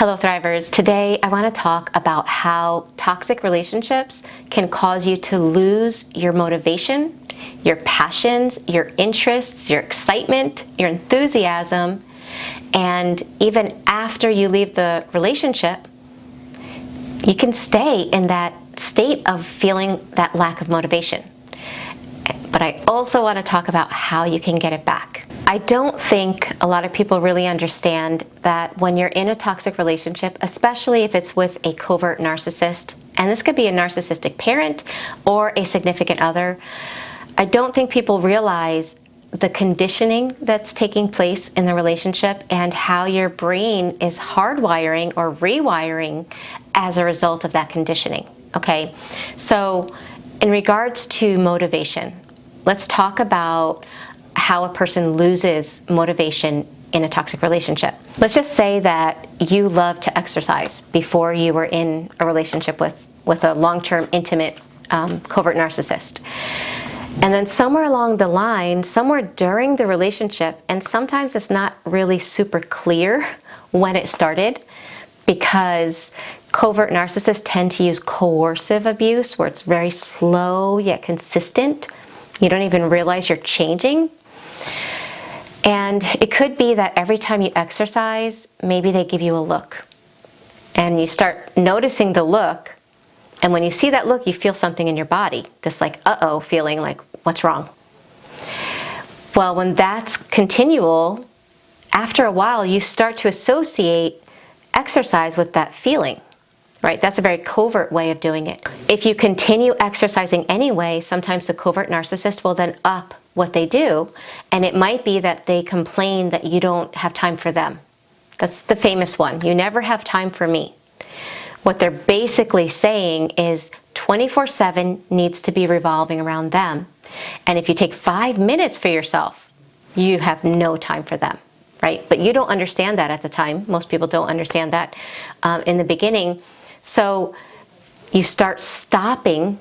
Hello Thrivers. Today I want to talk about how toxic relationships can cause you to lose your motivation, your passions, your interests, your excitement, your enthusiasm, and even after you leave the relationship, you can stay in that state of feeling that lack of motivation. But I also want to talk about how you can get it back. I don't think a lot of people really understand that when you're in a toxic relationship, especially if it's with a covert narcissist, and this could be a narcissistic parent or a significant other, I don't think people realize the conditioning that's taking place in the relationship and how your brain is hardwiring or rewiring as a result of that conditioning. Okay, so in regards to motivation, let's talk about how a person loses motivation in a toxic relationship. Let's just say that you love to exercise before you were in a relationship with a long-term, intimate, covert narcissist. And then somewhere along the line, somewhere during the relationship, and sometimes it's not really super clear when it started, because covert narcissists tend to use coercive abuse, where it's very slow yet consistent. You don't even realize you're changing. And it could be that every time you exercise, maybe they give you a look. And you start noticing the look, and when you see that look, you feel something in your body, this like, uh-oh feeling, like, what's wrong? Well, when that's continual, after a while, you start to associate exercise with that feeling, right? That's a very covert way of doing it. If you continue exercising anyway, sometimes the covert narcissist will then up what they do, and it might be that they complain that you don't have time for them. That's the famous one. You never have time for me. What they're basically saying is 24/7 needs to be revolving around them. And if you take 5 minutes for yourself, you have no time for them, right? But you don't understand that at the time. Most people don't understand that in the beginning. So you start stopping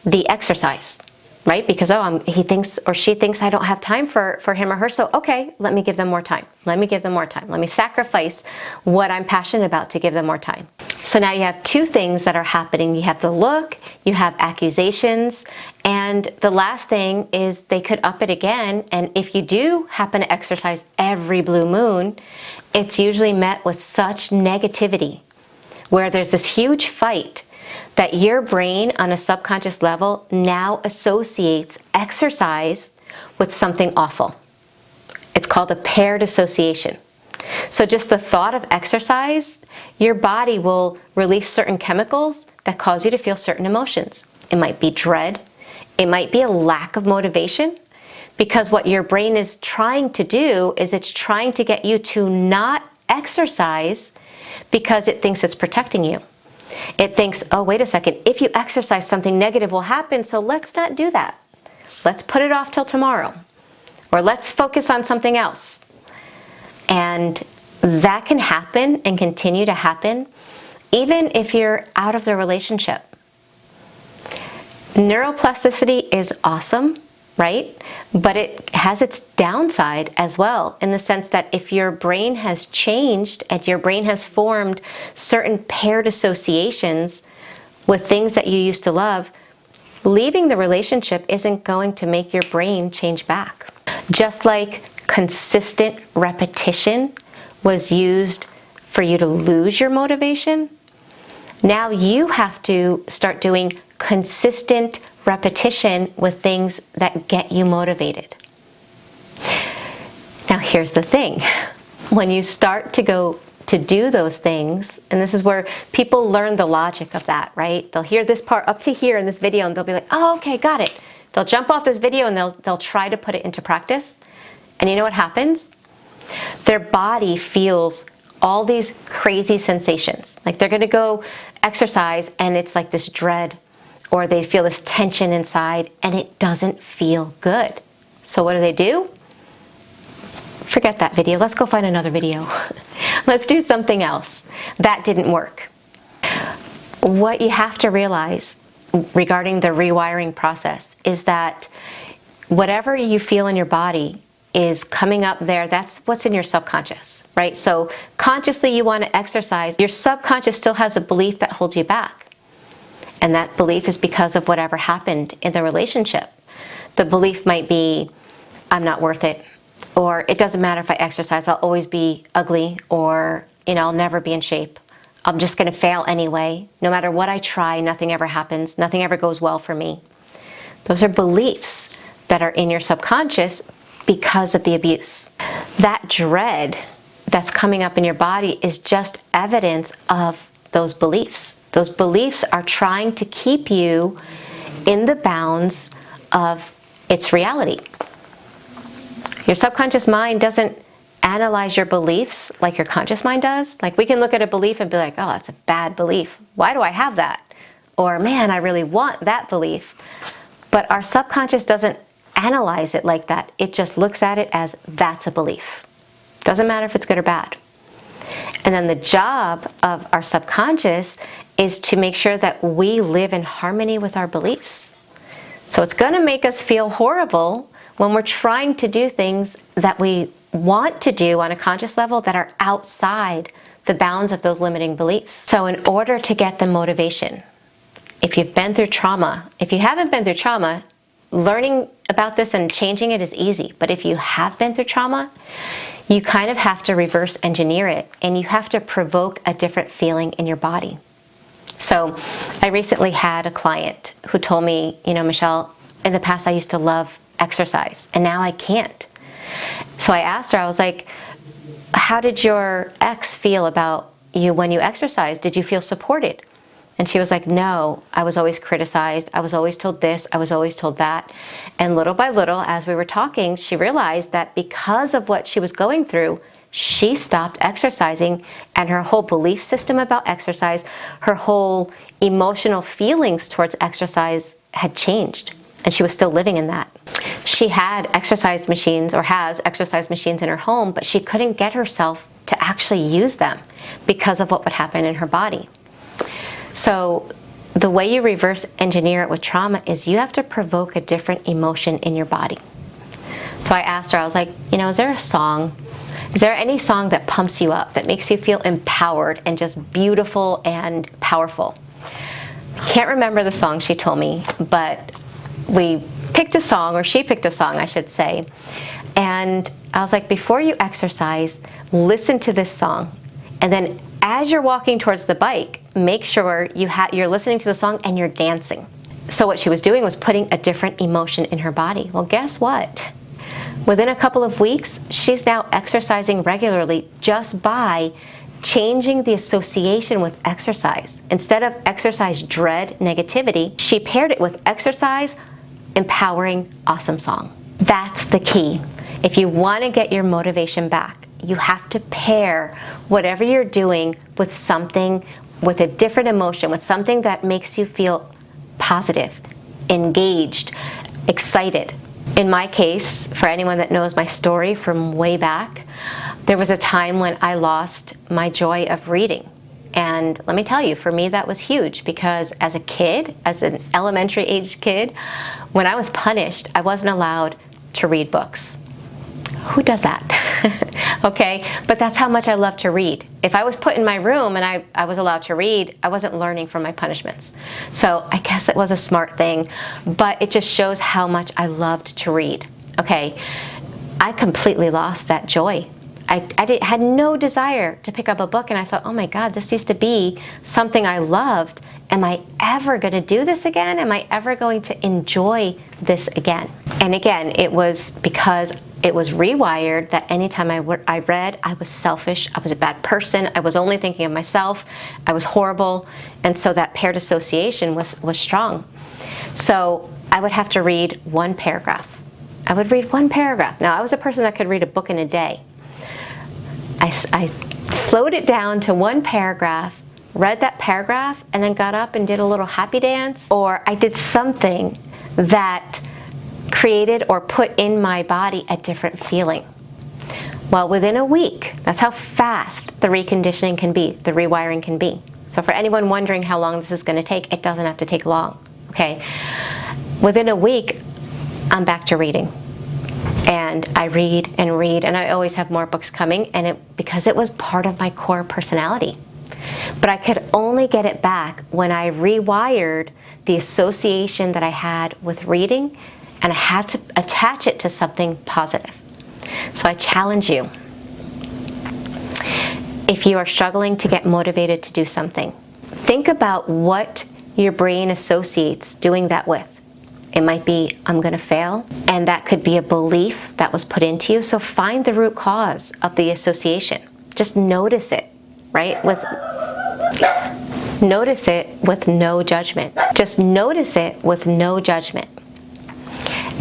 the exercise, right? Because, he thinks or she thinks I don't have time for him or her, so okay, let me give them more time. Let me give them more time. Let me sacrifice what I'm passionate about to give them more time. So now you have two things that are happening. You have the look, you have accusations, and the last thing is they could up it again, and if you do happen to exercise every blue moon, it's usually met with such negativity, where there's this huge fight that your brain on a subconscious level now associates exercise with something awful. It's called a paired association. So just the thought of exercise, your body will release certain chemicals that cause you to feel certain emotions. It might be dread. It might be a lack of motivation, because what your brain is trying to do is it's trying to get you to not exercise because it thinks it's protecting you. It thinks, oh, wait a second, if you exercise, something negative will happen, so let's not do that. Let's put it off till tomorrow. Or let's focus on something else. And that can happen and continue to happen even if you're out of the relationship. Neuroplasticity is awesome, right? But it has its downside as well, in the sense that if your brain has changed and your brain has formed certain paired associations with things that you used to love, leaving the relationship isn't going to make your brain change back. Just like consistent repetition was used for you to lose your motivation, now you have to start doing consistent repetition with things that get you motivated. Now here's the thing. When you start to go to do those things, and this is where people learn the logic of that, right? They'll hear this part up to here in this video and they'll be like, oh, okay, got it. They'll jump off this video and they'll try to put it into practice. And you know what happens? Their body feels all these crazy sensations. Like they're gonna go exercise and it's like this dread, or they feel this tension inside and it doesn't feel good. So what do? Forget that video. Let's go find another video. Let's do something else. That didn't work. What you have to realize regarding the rewiring process is that whatever you feel in your body is coming up there, that's what's in your subconscious, right? So consciously you want to exercise, your subconscious still has a belief that holds you back. And that belief is because of whatever happened in the relationship. The belief might be, I'm not worth it, or it doesn't matter if I exercise, I'll always be ugly, or I'll never be in shape. I'm just going to fail anyway. No matter what I try, nothing ever happens, nothing ever goes well for me. Those are beliefs that are in your subconscious because of the abuse. That dread that's coming up in your body is just evidence of those beliefs. Those beliefs are trying to keep you in the bounds of its reality. Your subconscious mind doesn't analyze your beliefs like your conscious mind does. Like, we can look at a belief and be like, oh, that's a bad belief. Why do I have that? Or, man, I really want that belief. But our subconscious doesn't analyze it like that. It just looks at it as that's a belief. Doesn't matter if it's good or bad. And then the job of our subconscious is to make sure that we live in harmony with our beliefs. So it's going to make us feel horrible when we're trying to do things that we want to do on a conscious level that are outside the bounds of those limiting beliefs. So in order to get the motivation, if you've been through trauma, if you haven't been through trauma, learning about this and changing it is easy. But if you have been through trauma, you kind of have to reverse engineer it, and you have to provoke a different feeling in your body. So I recently had a client who told me, Michele, in the past I used to love exercise and now I can't. So I asked her, I was like, how did your ex feel about you when you exercised? Did you feel supported? And she was like, no, I was always criticized. I was always told this. I was always told that. And little by little, as we were talking, she realized that because of what she was going through, she stopped exercising, and her whole belief system about exercise, her whole emotional feelings towards exercise had changed. And she was still living in that. She had exercise machines, or has exercise machines in her home, but she couldn't get herself to actually use them because of what would happen in her body. So the way you reverse engineer it with trauma is you have to provoke a different emotion in your body. So I asked her, I was like, is there a song? Is there any song that pumps you up, that makes you feel empowered and just beautiful and powerful? Can't remember the song she told me, but we picked a song, or she picked a song, I should say. And I was like, before you exercise, listen to this song. And then as you're walking towards the bike, make sure you're listening to the song and you're dancing. So what she was doing was putting a different emotion in her body. Well, guess what? Within a couple of weeks, she's now exercising regularly just by changing the association with exercise. Instead of exercise dread, negativity, she paired it with exercise, empowering, awesome song. That's the key. If you want to get your motivation back, you have to pair whatever you're doing with something, with a different emotion, with something that makes you feel positive, engaged, excited. In my case, for anyone that knows my story from way back, there was a time when I lost my joy of reading. And let me tell you, for me that was huge, because as a kid, as an elementary age kid, when I was punished, I wasn't allowed to read books. Who does that? Okay, but that's how much I love to read. If I was put in my room and I was allowed to read, I wasn't learning from my punishments. So I guess it was a smart thing, but it just shows how much I loved to read. Okay, I completely lost that joy. I had no desire to pick up a book, and I thought, oh my God, this used to be something I loved. Am I ever going to do this again? Am I ever going to enjoy this again? And again, it was because it was rewired that anytime I read, I was selfish, I was a bad person, I was only thinking of myself, I was horrible, and so that paired association was strong. So I would have to read one paragraph. I would read one paragraph. Now, I was a person that could read a book in a day. I slowed it down to one paragraph, read that paragraph, and then got up and did a little happy dance, or I did something that created or put in my body a different feeling. Well, within a week, that's how fast the reconditioning can be, the rewiring can be. So for anyone wondering how long this is going to take, it doesn't have to take long, okay? Within a week, I'm back to reading. And I read and read, and I always have more books coming, and because it was part of my core personality. But I could only get it back when I rewired the association that I had with reading, and I had to attach it to something positive. So I challenge you, if you are struggling to get motivated to do something, think about what your brain associates doing that with. It might be, I'm going to fail, and that could be a belief that was put into you. So find the root cause of the association. Just notice it, right? Notice it with no judgment. Just notice it with no judgment.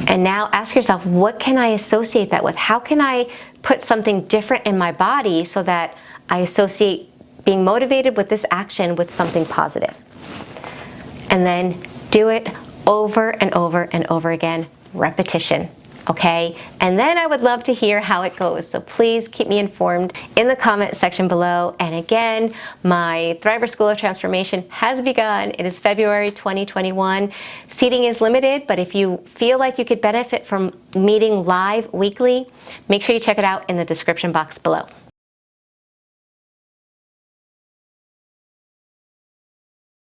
And now ask yourself, what can I associate that with? How can I put something different in my body so that I associate being motivated with this action with something positive? And then do it over and over and over again, repetition, okay? And then I would love to hear how it goes. So please keep me informed in the comment section below. And again, my Thriver School of Transformation has begun. It is February 2021. Seating is limited, but if you feel like you could benefit from meeting live weekly, make sure you check it out in the description box below.